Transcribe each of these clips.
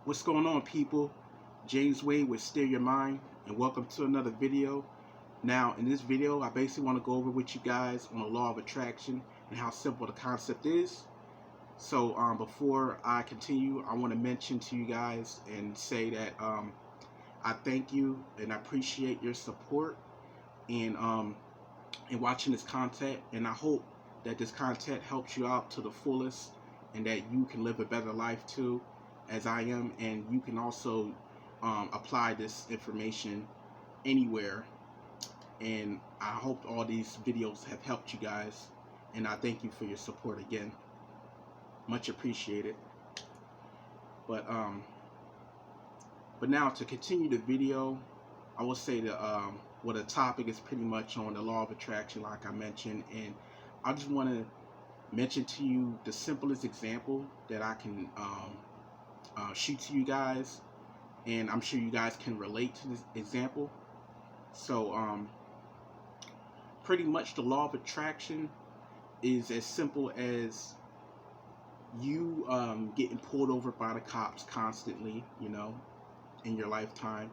What's going on, people? James Wade with Steer Your Mind, and welcome to another video. Now, in this video, I basically want to go over with you guys on the law of attraction and how simple the concept is. So, before I continue, I want to mention to you guys and say that I thank you and I appreciate your support in in watching this content, and I hope that this content helps you out to the fullest and that you can live a better life too, as I am, and you can also apply this information anywhere. And I hope all these videos have helped you guys, and I thank you for your support again. Much appreciated. But now to continue the video, I will say that the topic is pretty much on the law of attraction, like I mentioned, and I just want to mention to you the simplest example that I can shoot to you guys, and I'm sure you guys can relate to this example. So pretty much the law of attraction is as simple as you getting pulled over by the cops constantly, in your lifetime,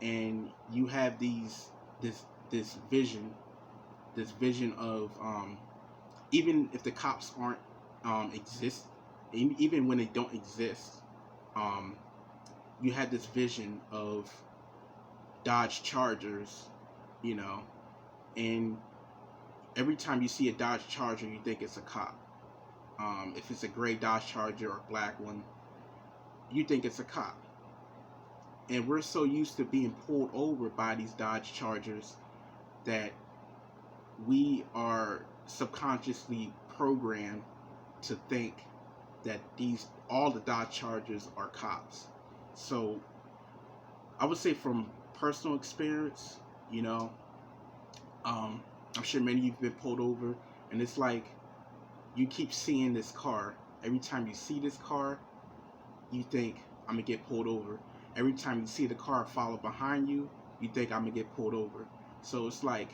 and you have this vision, of even if the cops aren't exist, even when they don't exist, you had this vision of Dodge Chargers, and every time you see a Dodge Charger, you think it's a cop. If it's a gray Dodge Charger or a black one, you think it's a cop. And we're so used to being pulled over by these Dodge Chargers that we are subconsciously programmed to think that all the Dodge Chargers are cops. So I would say from personal experience, I'm sure many of you have been pulled over, and it's like you keep seeing this car. Every time you see this car, you think, I'm gonna get pulled over. Every time you see the car follow behind you, you think, I'm gonna get pulled over. So it's like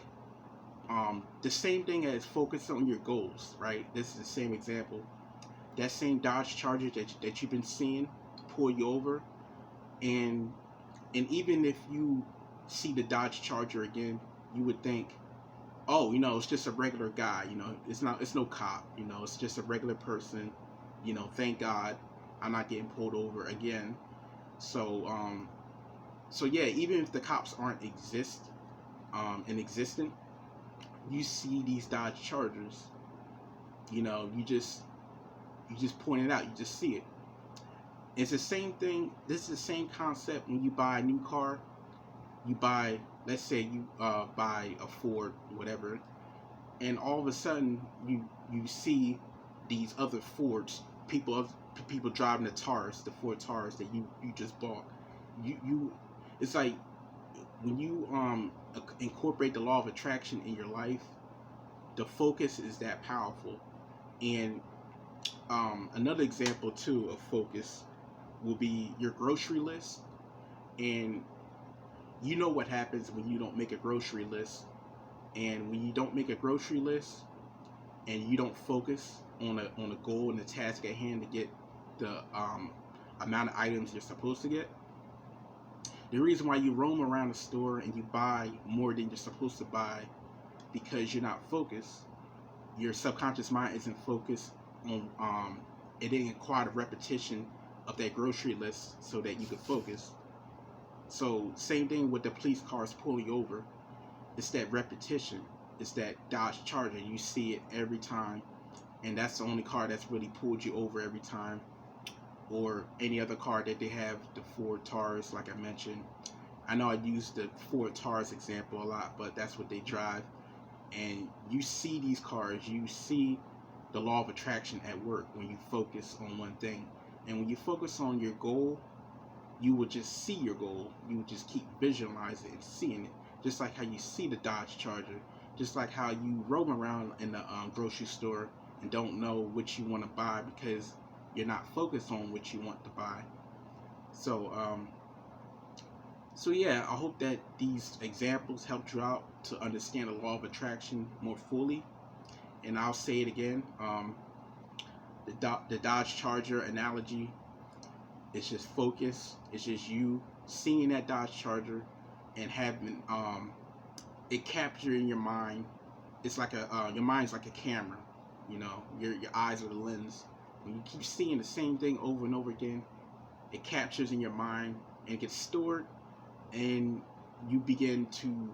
the same thing as focus on your goals, right? This is the same example. That same Dodge Charger that you've been seeing pull you over, and even if you see the Dodge Charger again, you would think, oh, it's just a regular guy, it's no cop, it's just a regular person, thank God I'm not getting pulled over again. So yeah, even if the cops aren't existent, you see these Dodge Chargers, you just point it out, you just see it. It's the same thing. This is the same concept when you buy a new car. You buy, let's say you buy a Ford, whatever, and all of a sudden you see these other Fords, people driving the Ford Taurus that you just bought. It's like when you incorporate the law of attraction in your life, the focus is that powerful. And another example too of focus will be your grocery list. And you know what happens when you don't make a grocery list. And when you don't make a grocery list and you don't focus on a goal and the task at hand to get the amount of items you're supposed to get, the reason why you roam around the store and you buy more than you're supposed to buy, because you're not focused. Your subconscious mind isn't focused on it didn't acquire the repetition of that grocery list so that you could focus. So same thing with the police cars pulling you over. It's that repetition. It's that Dodge Charger. You see it every time, and that's the only car that's really pulled you over every time. Or any other car that they have, the Ford Taurus, like I mentioned. I know I use the Ford Taurus example a lot, but that's what they drive. And you see these cars, you see the law of attraction at work when you focus on one thing. And when you focus on your goal, you will just see your goal. You will just keep visualizing and seeing it. Just like how you see the Dodge Charger. Just like how you roam around in the grocery store and don't know what you want to buy because you're not focused on what you want to buy. So yeah, I hope that these examples helped you out to understand the law of attraction more fully. And I'll say it again, the Dodge Charger analogy It's just focus. It's just you seeing that Dodge Charger and having it capture in your mind. It's like your mind's like a camera. You know, your eyes are the lens. When you keep seeing the same thing over and over again, it captures in your mind and it gets stored, and you begin to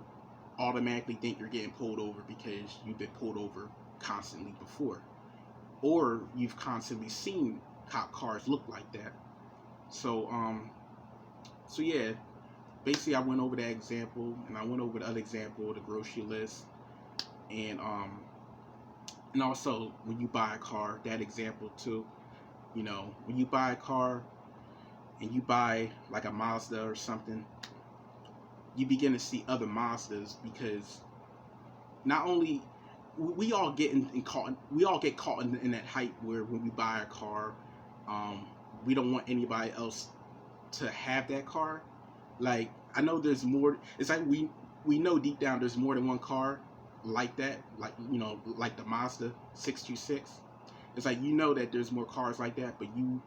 automatically think you're getting pulled over because you've been pulled over constantly before, or you've constantly seen cop cars look like that. So so yeah, basically I went over that example, and I went over the other example, the grocery list, and also when you buy a car, that example too. You know, when you buy a car and you buy like a Mazda or something, you begin to see other Mazdas, because not only we all get we all get caught in that hype where when we buy a car, um, we don't want anybody else to have that car. Like, I know there's more. It's like we know deep down there's more than one car like that. Like, you know, like the Mazda 626. It's like, you know that there's more cars like that, but you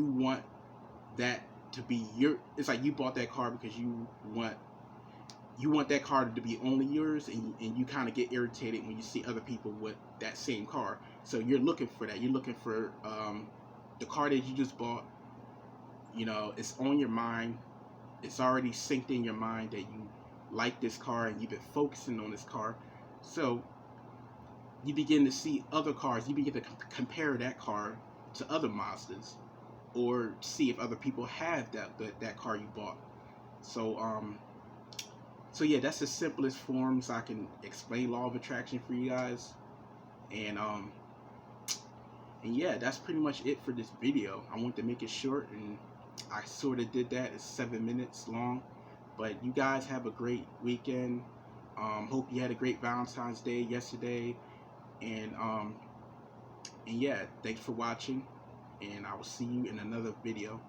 want that to be your. It's like you bought that car because you want that car to be only yours, and you kind of get irritated when you see other people with that same car. So you're looking for that. You're looking for the car that you just bought. You know, it's on your mind. It's already synced in your mind that you like this car and you've been focusing on this car. So you begin to see other cars. You begin to compare that car to other Mazdas, or see if other people have that car you bought. So so yeah, that's the simplest forms I can explain law of attraction for you guys. And and yeah, that's pretty much it for this video. I want to make it short, and I sort of did that. It's 7 minutes long. But you guys have a great weekend. Hope you had a great Valentine's Day yesterday. And yeah, thanks for watching, and I will see you in another video.